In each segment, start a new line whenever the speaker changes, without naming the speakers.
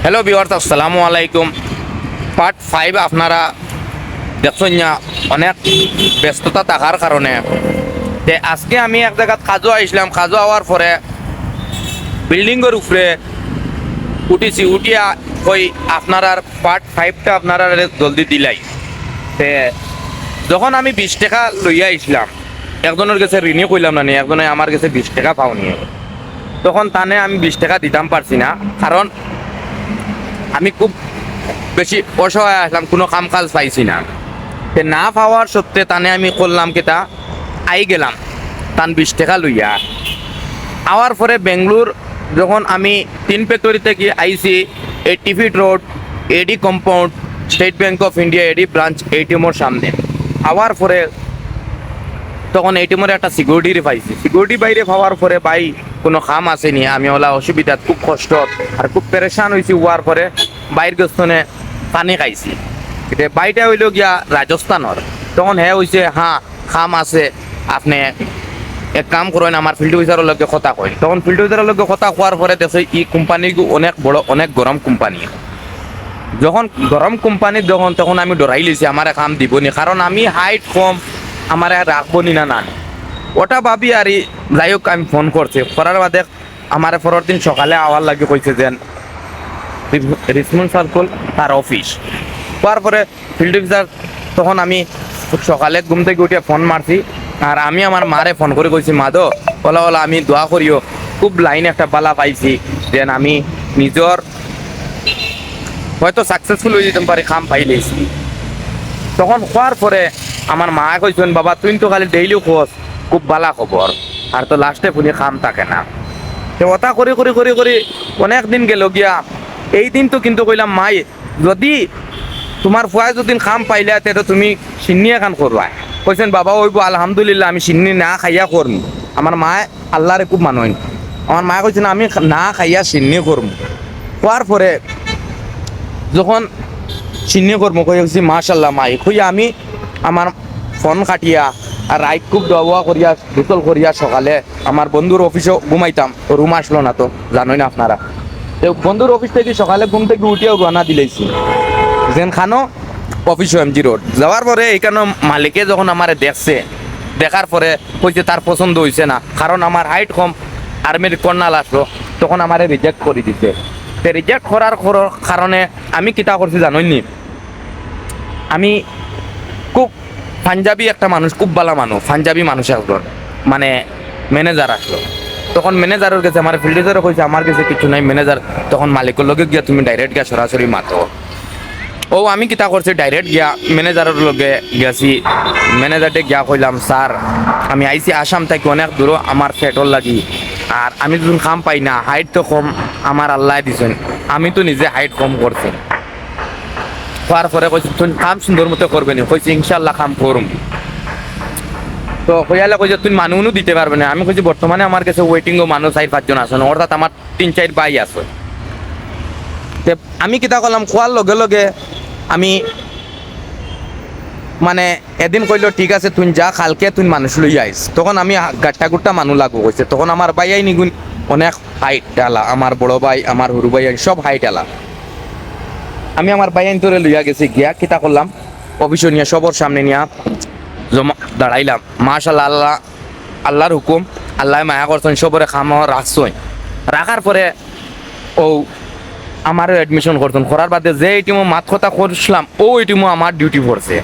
Hello viewers, আসসালামু আলাইকুম। Part 5 আপনারা দেখছেন না, অনেক ব্যস্ততা থাকার কারণে তে আজকে আমি এক জায়গাত কাজও আইসলাম। কাজও হওয়ার পরে বিল্ডিংয়ের উপরে উঠিছি, উঠিয়া ওই আপনারা পার্ট 5টা আপনারা জলদি দিলাই। তে যখন আমি 20 টাকা লইয়া আইসলাম, একজনের কাছে ঋণই কইলাম না, একজনে আমার কাছে 20 টাকা পাওনি। তখন তানে আমি 20 টাকা দিতাম পারছি না, কারণ আমি খুব বেশি অসহায় আসলাম, কোনো কাম কাজ পাইছি না। তে না পাওয়ার সত্ত্বে তানে আমি করলাম কিতা, আই গেলাম তান 20 টাকা লইয়া। আওয়ার পরে বেঙ্গলোর যখন আমি 3 ফ্যাক্টরি থেকে IC 80 feet road, AD compound, State Bank of India AD branch এটিএমোর সামনে। আওয়ার পরে তখন এটিএমোর একটা সিকিউরিটি পাইছি। সিকিউরিটি বাইরে পাওয়ার পরে ভাই কোনো কাম আসেনি, আমি ওলা অসুবিধা, খুব কষ্ট আর খুব পেরেশান হয়েছি। হওয়ার পরে বাইর গস্তনে পানি খাইছি। এটা বাইটা হইল গিয়া রাজস্থানের। তখন হ্যাঁ হয়েছে, হ্যাঁ কাম আছে, আপনি এক কাম করেন, আমার ফিল্ড অফিসারের লগে কথা কই। তখন ফিল্ড অফিসারের লগে কথা কোয়ার পরে দেখো এই কোম্পানি অনেক বড়, অনেক গরম কোম্পানি। যখন গরম কোম্পানি তখন আমি ডরাই লিছি আমার কাম দিবনি, কারণ আমি হাইট কম, আমার রাখবো নি না। ওটা ভাবি আর যাই হোক আমি ফোন করছি, করার বাদে আমার পরের দিন সকালে আওয়ার লাগে কইছে যেন রিসমন্ড সার্কল তার অফিস। হওয়ার পরে ফিল্ড অফিসার, তখন আমি সকালে ঘুম থেকে উঠে ফোন মারছি। আর আমি আমার মারে ফোন করে কইছি, মাদো ওলা ওলা আমি দোয়া করিও, খুব লাইন একটা বালা পাইছি যেন আমি নিজের হয়তো সাকসেসফুল হয়ে যেতে পারি, কাম পাইলেছি। তখন হওয়ার পরে আমার মা কইছেন, বাবা তুই তো খালি ডেইলি খোঁজ, খুব বালা খবর, আর তো লাস্টে পুনি কাম থাকে না। তো ওটা করি করি করি করি অনেক দিন গেল গিয়া। এই দিন তো কিন্তু কইলাম, মাই যদি তোমার ফুয়ায় যদি কাম পাইলে তো তুমি সিন্নি এখন করবা। কইছেন, বাবা ওইব আলহামদুলিল্লাহ, আমি সিন্নি না খাইয়া করম। আমার মায় আল্লাহরে খুব মানইন। আমার মা কইছেন আমি না খাইয়া সিন্নি করম। হওয়ার পরে যখন সিন্নি করবো কইছি, মাশাল্লাহ মাই কইয়া আমি আমার ফোন কাটিয়া আর রাইট খুব দোয়া করিয়া গোসল করিয়া সকালে আমার বন্ধুর অফিসে ঘুমাইতাম। রুম আসলো না, তো জানোই না আপনারা। তো বন্ধুর অফিস থেকে সকালে ঘুম থেকে উঠিয়াও রওনা দিলেছি যেন খানো অফিস এমজি রোড। যাওয়ার পরে এইখানে মালিকে যখন আমার দেখছে, দেখার পরে কইছে তার পছন্দ হয়েছে না, কারণ আমার হাইট কম, আর্মির কর্নাল আসলো, তখন আমারে রিজেক্ট করে দিছে। তো রিজেক্ট করার কারণে আমি কিতা করছি জানোইনি, আমি খুব পাঞ্জাবি একটা মানুষ, খুব ভালো মানুষ, পাঞ্জাবি মানুষ একজন মানে ম্যানেজার আসলো। তখন ম্যানেজারের কাছে আমার ফিল্ডারে কইছে আমার কাছে কিছু নাই। ম্যানেজার তখন মালিকের লগে গিয়া তুমি ডাইরেক্ট গিয়া সরাসরি মাতো। ও আমি কিতা করছি, ডাইরেক্ট গিয়া ম্যানেজারের লগে গেছি। ম্যানেজারটে গিয়া কইলাম, স্যার আমি আইসি আসাম থেকে অনেক দূর, আমার পেট্রোল লাগি, আর আমি যখন কাম পাই না, হাইট তো কম, আমার আল্লাহ দিছেন, আমি তো নিজে হাইট কম করছি। হওয়ার পরে কইছি তুই কাম সুন্দর মতো করবে না, কইছি ইনশাল্লাহ কাম করুম। তো কইয়ালে কইছে তুই মানুষও দিতে পারবে না। আমি কইছি বর্তমানে আমার কাছে ওয়েটিংও মানুষ 4-5 জন আছে, অর্থাৎ আমার 3-4 ভাই আছে। আমি কিতা করলাম, খোয়ার লগে লগে আমি মানে এদিন কইলো ঠিক আছে তুই যা, কালকে তুই মানুষ লই আইস। তখন আমি গাট্টা গুট্টা মানুষ লাগবো কইছে। তখন আমার ভাই আই নিগুন অনেক হাইট আলা, আমার বড় ভাই, আমার সরু ভাই সব হাইট আলা। আমি আমার ভাই আইন তোরে লইয়া গেছি, গিয়া কিতা করলাম অফিসে নিয়ে সবর সামনে নিয়ে জমা দাঁড়াইলাম। মাশাআল্লাহ, আল্লাহ আল্লাহর হুকুম, আল্লাহ মায়া করছেন, সবরে খাম রাখছই। রাখার পরে ও আমারও অ্যাডমিশন করতেন। করার বাদে যে এটিমও মাত কথা করছিলাম, ও এটিমও আমার ডিউটি পড়ছে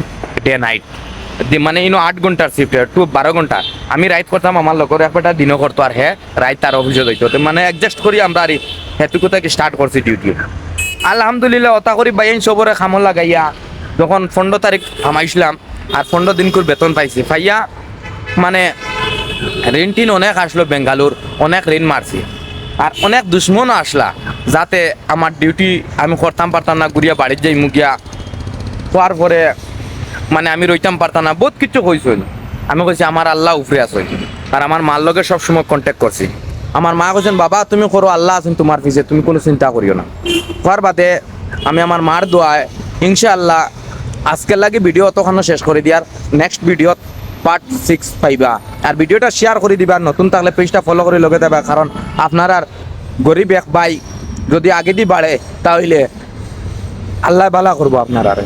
ডে নাইট, মানে 8 ঘন্টার শিফট, 12 ঘন্টা। আমি রাইট করতাম, আমার লোকের একটা দিনও করতো, আর হ্যাঁ রাইট তার অফিসে যাইতো। মানে অ্যাডজাস্ট করি আমরা আর হেতুকু থেকে স্টার্ট করছি ডিউটি। আলহামদুলিল্লাহ অতা করি বাইন সবরে খামল লাগাইয়া যখন 15 তারিখ থামাইছিলাম, আর 15 দিন করে বেতন পাইছি। পাইয়া মানে ঋণ টিন অনেক আসলো, বেঙ্গালুর অনেক ঋণ মারছি, আর অনেক দুশ্মনও আসলা, যাতে আমার ডিউটি আমি করতাম পারতাম না, ঘুরিয়া বাড়ির যাই মুগিয়া। হওয়ার পরে মানে আমি রইতাম পারতাম না, বহুত কিছু কইছিল। আমি কইছি আমার আল্লাহ উপরে আছে, আর আমার মার লগে সবসময় কন্ট্যাক্ট করছি। আমার মা কইছেন, বাবা তুমি করো, আল্লাহ আছেন তোমার পিছে, তুমি কোনো চিন্তা করিও না। হওয়ার বাদে আমি আমার মার দোয়ায় ইনশাআল্লাহ আজকের লাগে ভিডিও অতখানো শেষ করে দিয়ার, নেক্সট ভিডিওত পার্ট 6 পাইবা। আর ভিডিওটা শেয়ার করে দিবা, নতুন থাকলে পেজটা ফলো করে লগে দেবা, কারণ আপনার আর গরিব এক ভাই যদি আগে দিয়ে বাড়ে তাহলে আল্লাহ ভালা করবো আপনার আর